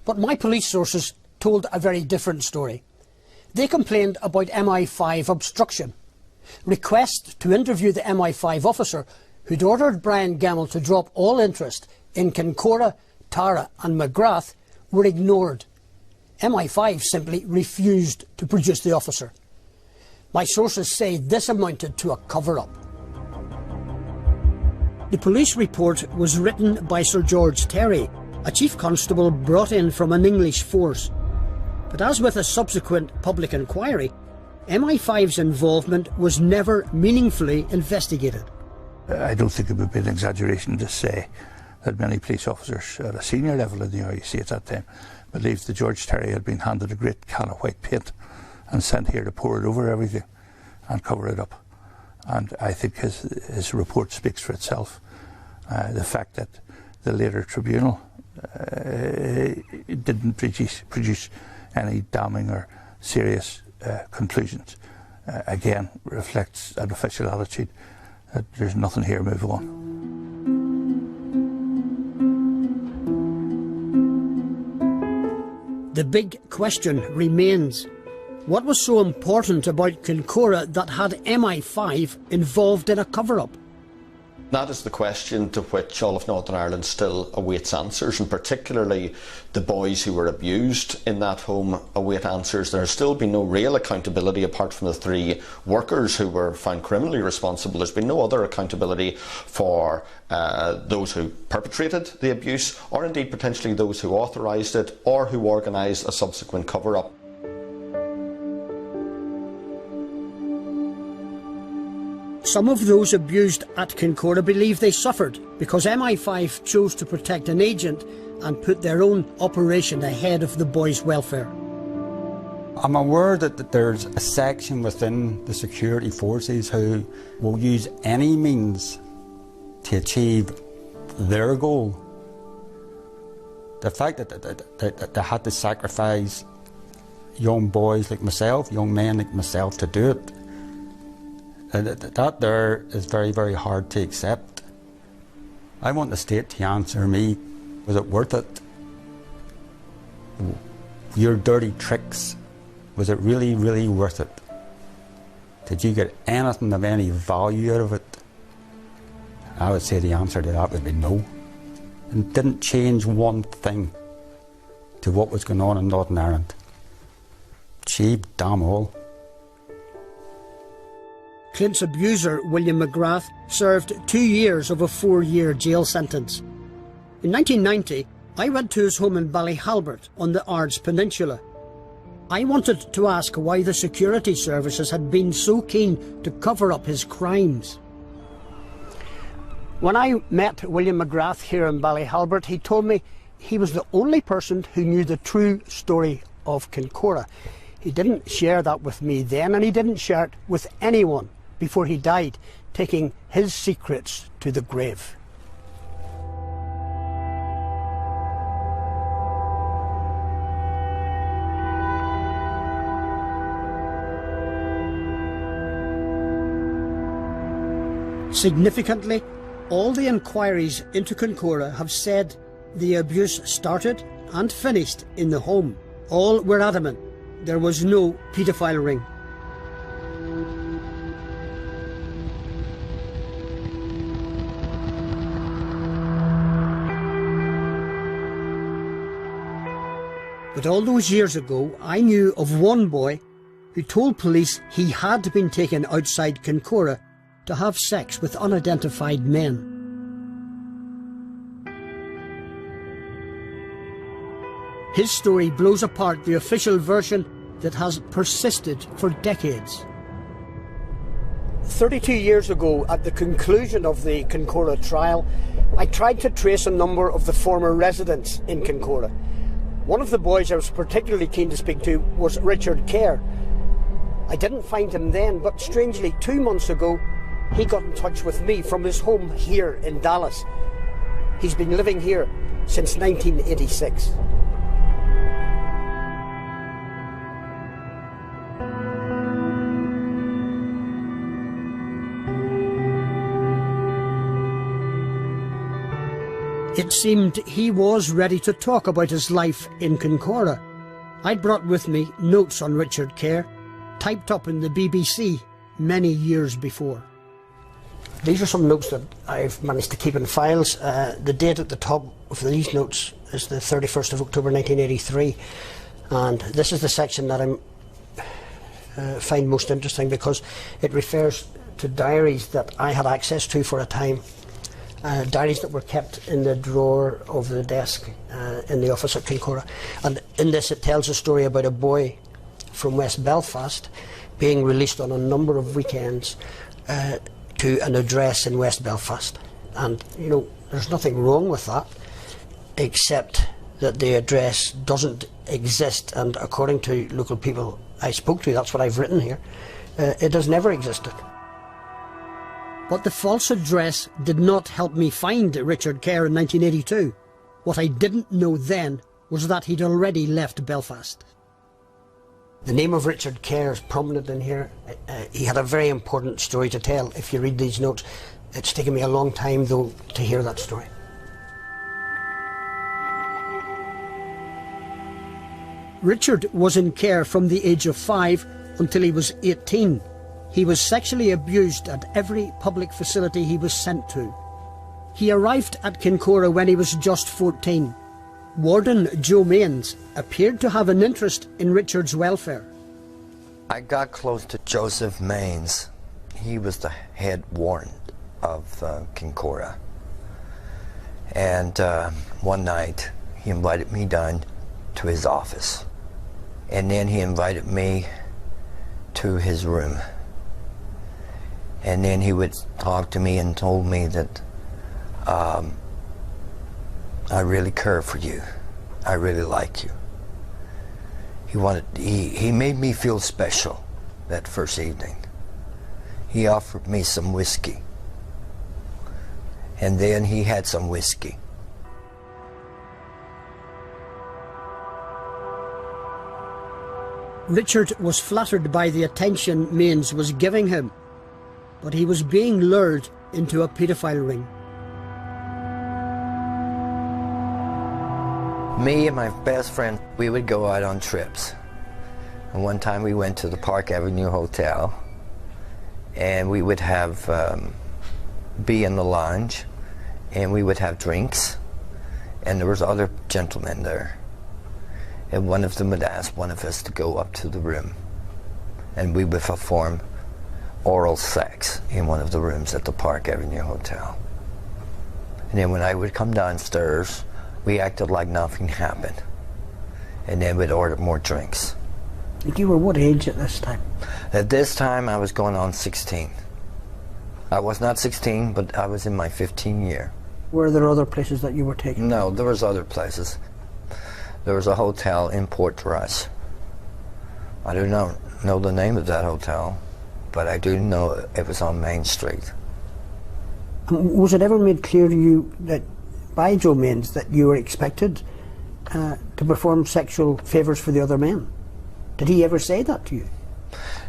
But my police sources told a very different story. They complained about MI5 obstruction, requests to interview the MI5 officer who'd ordered Brian Gemmell to drop all interest in Kincora, Tara and McGrath were ignored. MI5 simply refused to produce the officer. My sources say this amounted to a cover-up. The police report was written by Sir George Terry, a chief constable brought in from an English force. But as with a subsequent public inquiry, MI5's involvement was never meaningfully investigated. I don't think it would be an exaggeration to say that many police officers at a senior level in the RUC at that time believed that George Terry had been handed a great can of white paint and sent here to pour it over everything and cover it up. And I think his report speaks for itself. The fact that the later tribunal didn't produce any damning or serious conclusions, again reflects an official attitude that there's nothing here, move on. The big question remains, what was so important about Kincora that had MI5 involved in a cover-up? That is the question to which all of Northern Ireland still awaits answers, and particularly the boys who were abused in that home await answers. There has still been no real accountability apart from the 3 workers who were found criminally responsible. There's been no other accountability for those who perpetrated the abuse, or indeed potentially those who authorised it or who organised a subsequent cover-up. Some of those abused at Kincora believe they suffered because MI5 chose to protect an agent and put their own operation ahead of the boys' welfare. I'm aware that there's a section within the security forces who will use any means to achieve their goal. The fact that they had to sacrifice young boys like myself, young men like myself to do it, that there is very, very hard to accept. I want the state to answer me, was it worth it? Your dirty tricks, was it really, really worth it? Did you get anything of any value out of it? I would say the answer to that would be no. And it didn't change one thing to what was going on in Northern Ireland. Gee, damn all. Clint's abuser, William McGrath, served 2 years of a 4-year jail sentence. In 1990, I went to his home in Ballyhalbert on the Ards Peninsula. I wanted to ask why the security services had been so keen to cover up his crimes. When I met William McGrath here in Ballyhalbert, he told me he was the only person who knew the true story of Kincora. He didn't share that with me then, and he didn't share it with anyone before he died, taking his secrets to the grave. Significantly, all the inquiries into Kincora have said the abuse started and finished in the home. All were adamant there was no paedophile ring. But all those years ago, I knew of one boy who told police he had been taken outside Kincora to have sex with unidentified men. His story blows apart the official version that has persisted for decades. 32 years ago, at the conclusion of the Kincora trial, I tried to trace a number of the former residents in Kincora. One of the boys I was particularly keen to speak to was Richard Kerr. I didn't find him then, but strangely 2 months ago he got in touch with me from his home here in Dallas. He's been living here since 1986. It seemed he was ready to talk about his life in Kincora. I'd brought with me notes on Richard Kerr, typed up in the BBC many years before. These are some notes that I've managed to keep in files. The date at the top of these notes is the 31st of October 1983, and this is the section that I find most interesting because it refers to diaries that I had access to for a time, diaries that were kept in the drawer of the desk in the office at Kincora. And in this it tells a story about a boy from West Belfast being released on a number of weekends to an address in West Belfast. And, you know, there's nothing wrong with that, except that the address doesn't exist, and according to local people I spoke to, that's what I've written here, it has never existed. But the false address did not help me find Richard Kerr in 1982. What I didn't know then was that he'd already left Belfast. The name of Richard Kerr is prominent in here. He had a very important story to tell. If you read these notes, it's taken me a long time though to hear that story. Richard was in care from the age of 5 until he was 18. He was sexually abused at every public facility he was sent to. He arrived at Kincora when he was just 14. Warden Joe Mains appeared to have an interest in Richard's welfare. I got close to Joseph Mains. He was the head warden of Kincora. And one night he invited me down to his office. And then he invited me to his room. And then he would talk to me and told me that I really care for you. I really like you. He made me feel special that first evening. He offered me some whiskey. And then he had some whiskey. Richard was flattered by the attention Mains was giving him, but he was being lured into a paedophile ring. Me and my best friend, we would go out on trips. And one time we went to the Park Avenue Hotel, and we would have be in the lounge, and we would have drinks, and there was other gentlemen there. And one of them would ask one of us to go up to the room, and we would perform oral sex in one of the rooms at the Park Avenue Hotel. And then when I would come downstairs, we acted like nothing happened, and then we'd order more drinks. You were what age at this time? At this time, I was going on 16. I was not 16, but I was in my 15th year. Were there other places that you were taking? No, there was other places. There was a hotel in Portrush. I do not know the name of that hotel, but I do know it was on Main Street. Was it ever made clear to you that by Joe Mains that you were expected to perform sexual favours for the other men? Did he ever say that to you?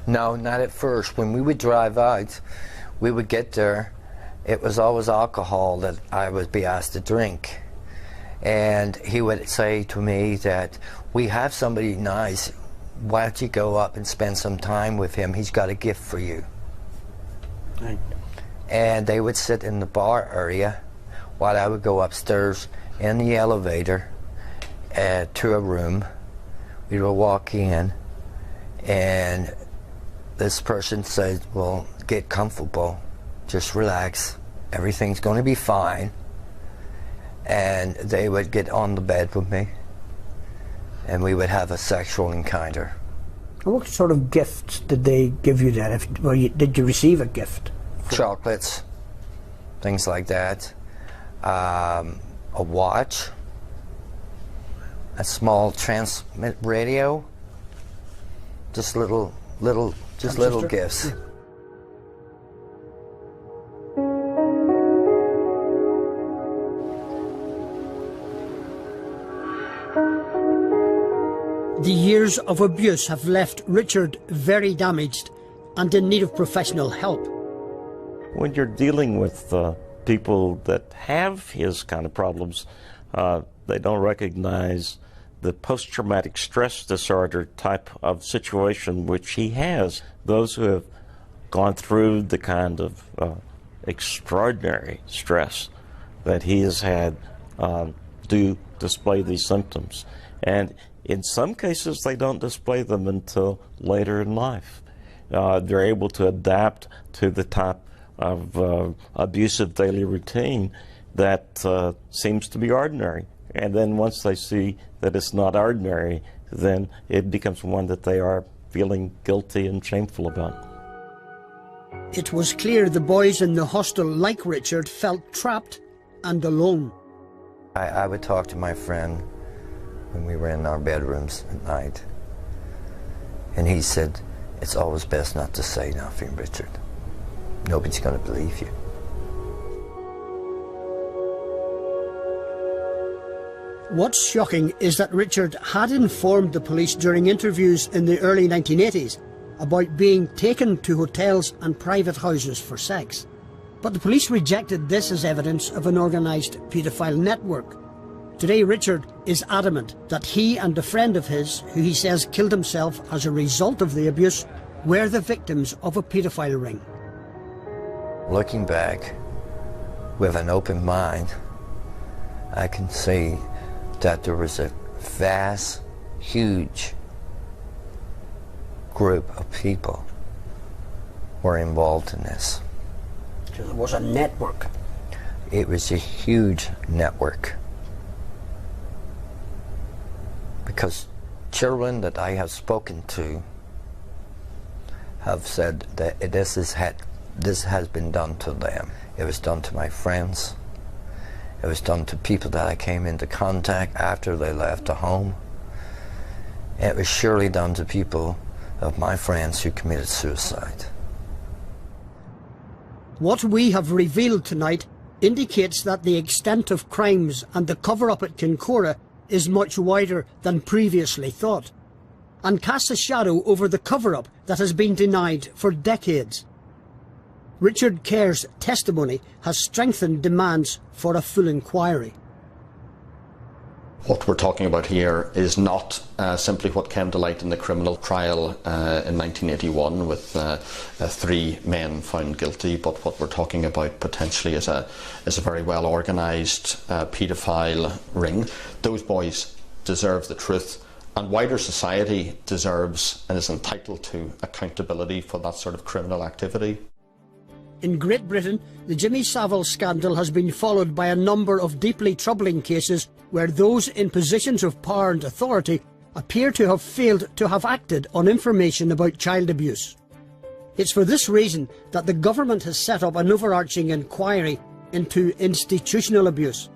No, not at first. When we would drive out, we would get there, it was always alcohol that I would be asked to drink. And he would say to me that, we have somebody nice, why don't you go up and spend some time with him, he's got a gift for you. Right. And they would sit in the bar area while I would go upstairs in the elevator to a room. We would walk in, and this person said, well, get comfortable, just relax, everything's going to be fine. And they would get on the bed with me, and we would have a sexual encounter. What sort of gifts did they give you then? Did you receive a gift? Chocolates, things like that. A watch, a small transmit radio, just little gifts. Yeah. The years of abuse have left Richard very damaged and in need of professional help. When you're dealing with people that have his kind of problems, they don't recognize the post-traumatic stress disorder type of situation which he has. Those who have gone through the kind of extraordinary stress that he has had do display these symptoms. And in some cases, they don't display them until later in life. They're able to adapt to the type of abusive daily routine that seems to be ordinary. And then once they see that it's not ordinary, then it becomes one that they are feeling guilty and shameful about. It was clear the boys in the hostel, like Richard, felt trapped and alone. I would talk to my friend when we were in our bedrooms at night, and he said, "It's always best not to say nothing, Richard. Nobody's going to believe you." What's shocking is that Richard had informed the police during interviews in the early 1980s about being taken to hotels and private houses for sex. But the police rejected this as evidence of an organised paedophile network. Today, Richard is adamant that he and a friend of his, who he says killed himself as a result of the abuse, were the victims of a paedophile ring. Looking back with an open mind, I can see that there was a vast, huge group of people were involved in this. So there was a network. It was a huge network. Because children that I have spoken to have said that this has been done to them. It was done to my friends. It was done to people that I came into contact after they left the home. It was surely done to people of my friends who committed suicide. What we have revealed tonight indicates that the extent of crimes and the cover-up at Kincora is much wider than previously thought, and casts a shadow over the cover-up that has been denied for decades. Richard Kerr's testimony has strengthened demands for a full inquiry. What we're talking about here is not simply what came to light in the criminal trial in 1981 with 3 men found guilty, but what we're talking about potentially is a very well organised paedophile ring. Those boys deserve the truth, and wider society deserves and is entitled to accountability for that sort of criminal activity. In Great Britain, the Jimmy Savile scandal has been followed by a number of deeply troubling cases where those in positions of power and authority appear to have failed to have acted on information about child abuse. It's for this reason that the government has set up an overarching inquiry into institutional abuse.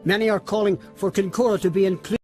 Many are calling for Kincora to be included